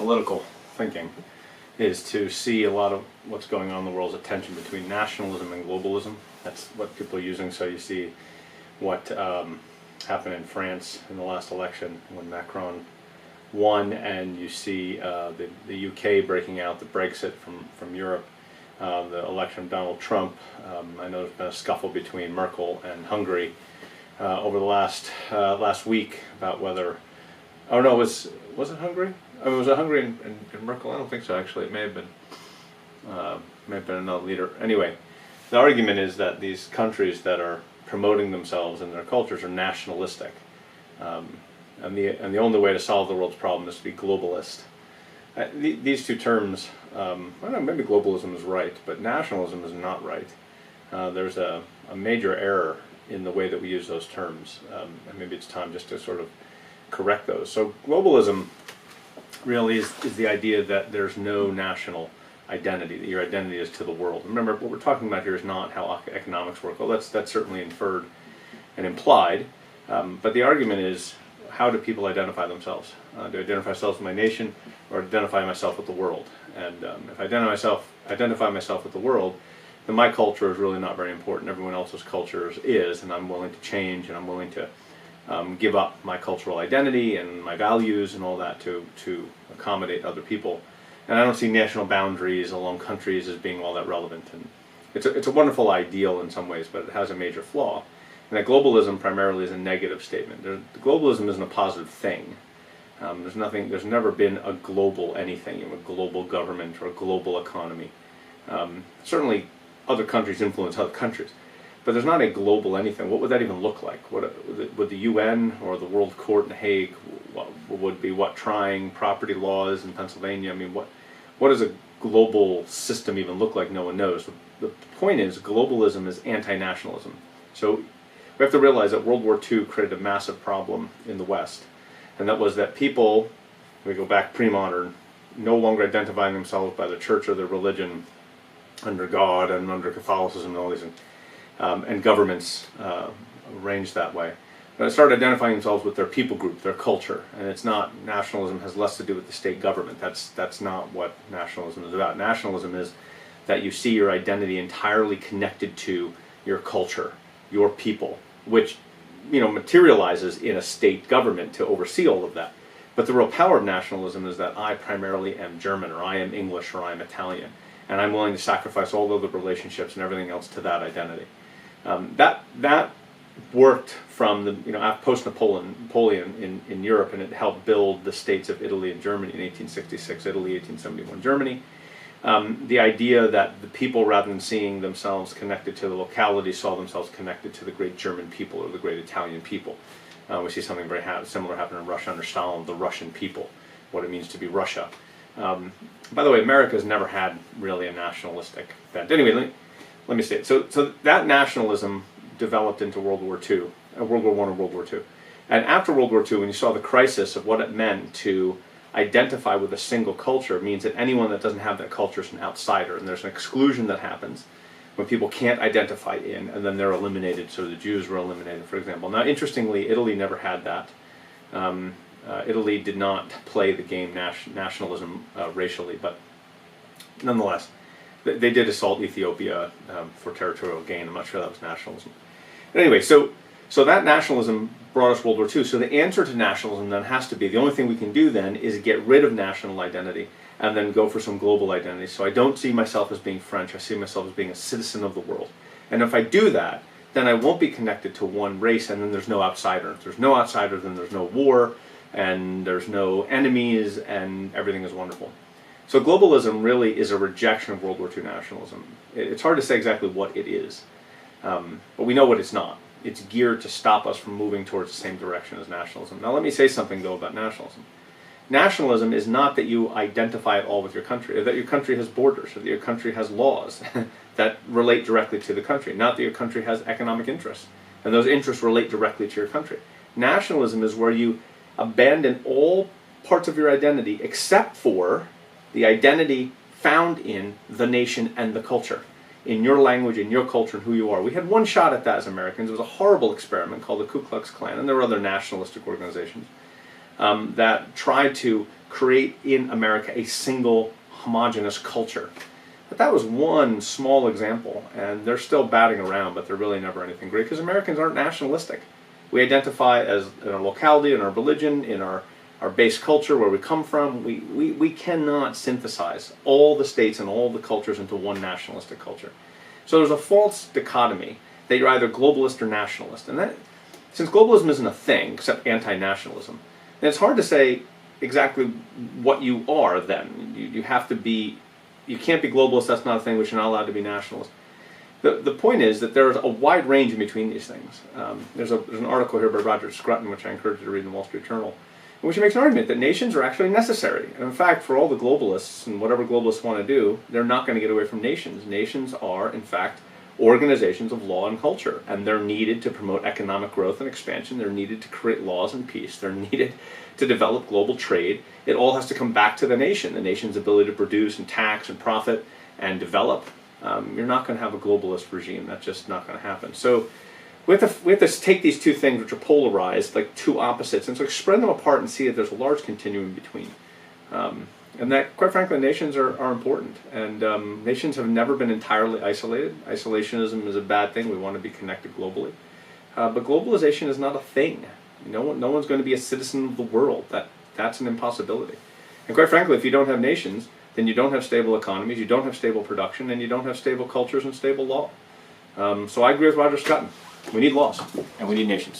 political thinking is to see a lot of what's going on in the world's attention between nationalism and globalism. That's what people are using. So you see what happened in France in the last election when Macron won, and you see the UK breaking out the Brexit from Europe, the election of Donald Trump. I know there's been a scuffle between Merkel and Hungary over the last week about whether, oh no, was it Hungary? I mean, was it Hungary and Merkel? I don't think so, actually. It may have been another leader. Anyway, the argument is that these countries that are promoting themselves and their cultures are nationalistic. And the only way to solve the world's problem is to be globalist. These two terms, I don't know, maybe globalism is right, but nationalism is not right. There's a major error in the way that we use those terms, and maybe it's time just to sort of correct those. So globalism really is the idea that there's no national identity, that your identity is to the world. Remember, what we're talking about here is not how economics work. Well, that's certainly inferred and implied, but the argument is, how do people identify themselves? Do I identify myself with my nation, or identify myself with the world? And if I identify myself with the world, then my culture is really not very important. Everyone else's culture is, and I'm willing to change, and I'm willing to give up my cultural identity and my values and all that to accommodate other people. And I don't see national boundaries along countries as being all that relevant. And it's a wonderful ideal in some ways, but it has a major flaw. And that globalism primarily is a negative statement. Globalism isn't a positive thing. There's never been a global anything, a global government or a global economy. Certainly other countries influence other countries, but there's not a global anything. What would that even look like? Would the UN or the World Court in Hague would be trying property laws in Pennsylvania? I mean, what does a global system even look like? No one knows. The point is, globalism is anti-nationalism. So we have to realize that World War II created a massive problem in the West, and that was that people, we go back pre-modern, no longer identifying themselves by the church or their religion under God and under Catholicism and all these things, and governments arranged that way. But started identifying themselves with their people group, their culture, and it's not, nationalism has less to do with the state government. That's not what nationalism is about. Nationalism is that you see your identity entirely connected to your culture, your people, which materializes in a state government to oversee all of that. But the real power of nationalism is that I primarily am German, or I am English, or I am Italian, and I'm willing to sacrifice all the other relationships and everything else to that identity. That worked from the post-Napoleon in Europe, and it helped build the states of Italy and Germany in 1866, Italy, 1871, Germany. The idea that the people, rather than seeing themselves connected to the locality, saw themselves connected to the great German people or the great Italian people. We see something very similar happen in Russia under Stalin, the Russian people, what it means to be Russia. By the way, America's never had really a nationalistic bent. Anyway, let me say it. So that nationalism developed into World War II, World War I and World War II. And after World War II, when you saw the crisis of what it meant to identify with a single culture, it means that anyone that doesn't have that culture is an outsider, and there's an exclusion that happens when people can't identify in, and then they're eliminated. So the Jews were eliminated, for example. Now, interestingly, Italy never had that. Italy did not play the game nationalism racially, but nonetheless, they did assault Ethiopia for territorial gain. I'm not sure that was nationalism. But anyway, so that nationalism brought us World War II. So the answer to nationalism then has to be, the only thing we can do then is get rid of national identity and then go for some global identity. So I don't see myself as being French. I see myself as being a citizen of the world. And if I do that, then I won't be connected to one race, and then there's no outsider. If there's no outsider, then there's no war, and there's no enemies, and everything is wonderful. So globalism really is a rejection of World War II nationalism. It's hard to say exactly what it is, but we know what it's not. It's geared to stop us from moving towards the same direction as nationalism. Now let me say something though about nationalism. Nationalism is not that you identify at all with your country, or that your country has borders, or that your country has laws that relate directly to the country, not that your country has economic interests, and those interests relate directly to your country. Nationalism is where you abandon all parts of your identity except for the identity found in the nation and the culture, in your language, in your culture, and who you are. We had one shot at that as Americans. It was a horrible experiment called the Ku Klux Klan, and there were other nationalistic organizations that tried to create in America a single homogenous culture. But that was one small example, and they're still batting around, but they're really never anything great, because Americans aren't nationalistic. We identify as in our locality, in our religion, in our base culture, where we come from. We cannot synthesize all the states and all the cultures into one nationalistic culture. So there's a false dichotomy that you're either globalist or nationalist. And that, since globalism isn't a thing, except anti-nationalism, then it's hard to say exactly what you are then. You have to be, you can't be globalist, that's not a thing, which you're not allowed to be nationalist. The point is that there's a wide range in between these things. There's an article here by Roger Scruton, which I encourage you to read in the Wall Street Journal, in which he makes an argument that nations are actually necessary. And in fact, for all the globalists and whatever globalists want to do, they're not going to get away from nations. Nations are, in fact, organizations of law and culture, and they're needed to promote economic growth and expansion. They're needed to create laws and peace. They're needed to develop global trade. It all has to come back to the nation's ability to produce and tax and profit and develop. You're not going to have a globalist regime. That's just not going to happen. So we have to take these two things, which are polarized, like two opposites, and so spread them apart and see that there's a large continuum between. And that, quite frankly, nations are important. And nations have never been entirely isolated. Isolationism is a bad thing. We want to be connected globally. But globalization is not a thing. No one's going to be a citizen of the world. That's an impossibility. And quite frankly, if you don't have nations, then you don't have stable economies, you don't have stable production, and you don't have stable cultures and stable law. So I agree with Roger Scruton. We need laws, and we need nations.